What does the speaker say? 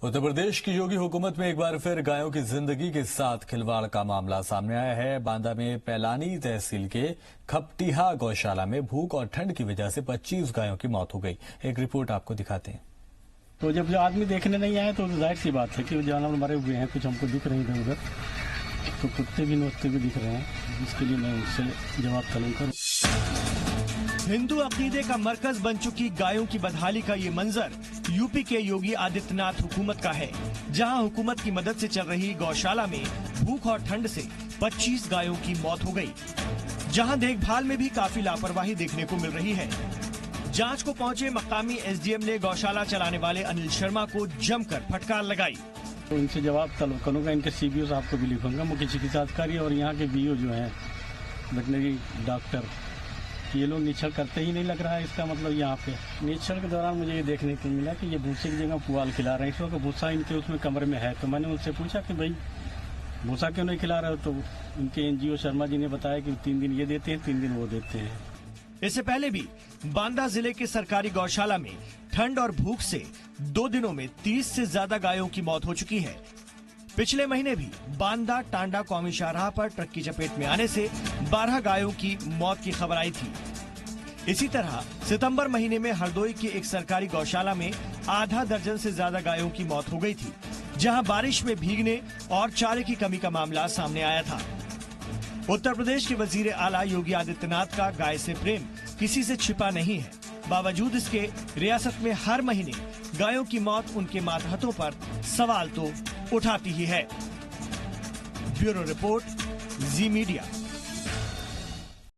उत्तर प्रदेश की योगी हुकूमत में एक बार फिर गायों की जिंदगी के साथ खिलवाड़ का मामला सामने आया है। बांदा में पैलानी तहसील के खपटिहा गौशाला में भूख और ठंड की वजह से 25 गायों की मौत हो गई। एक रिपोर्ट आपको दिखाते हैं। तो जब जो आदमी देखने नहीं आए तो जाहिर सी बात है कि जानवर मरे हुए हैं, कुछ हमको दिख रहे हैं इधर उधर, तो कुत्ते भी नोचते भी दिख रहे हैं, जिसके लिए मैं उससे जवाब तलब करूँ। हिंदू अकीदे का मरकज बन चुकी गायों की बदहाली का ये मंजर यूपी के योगी आदित्यनाथ हुकूमत का है, जहां हुकूमत की मदद से चल रही गौशाला में भूख और ठंड से 25 गायों की मौत हो गई, जहां देखभाल में भी काफी लापरवाही देखने को मिल रही है। जांच को पहुंचे मकामी एसडीएम ने गौशाला चलाने वाले अनिल शर्मा को जमकर फटकार लगाई। तो इनसे जवाब तलब करूँगा, इनके सीबीओ साहब को भी लिखूंगा, मुख्य चिकित्सा अधिकारी और यहाँ के बीओ जो है वेटनरी डॉक्टर, ये लोग निरीक्षण करते ही नहीं लग रहा है। इसका मतलब यहाँ पे निरीक्षण के दौरान मुझे ये देखने को मिला कि ये भूसे की जगह पुआल खिला रहे हैं। इस वक्त भूसा इनके उसमें कमरे में है, तो मैंने उनसे पूछा कि भाई भूसा क्यों नहीं खिला रहे हो, तो उनके एनजीओ शर्मा जी ने बताया कि 3 दिन ये देते हैं, 3 दिन वो देते हैं। इससे पहले भी बांदा जिले के सरकारी गौशाला में ठंड और भूख से 2 दिनों में 30 से ज्यादा गायों की मौत हो चुकी है। पिछले महीने भी बांदा टांडा कौमी शाहराह पर ट्रक की चपेट में आने से 12 गायों की मौत की खबर आई थी। इसी तरह सितंबर महीने में हरदोई की एक सरकारी गौशाला में आधा दर्जन से ज्यादा गायों की मौत हो गई थी, जहां बारिश में भीगने और चारे की कमी का मामला सामने आया था। उत्तर प्रदेश के वजीर आला योगी आदित्यनाथ का गाय से प्रेम किसी से छिपा नहीं है। बावजूद इसके रियासत में हर महीने गायों की मौत उनके मातहतों पर सवाल तो उठाती ही है। ब्यूरो रिपोर्ट, जी मीडिया।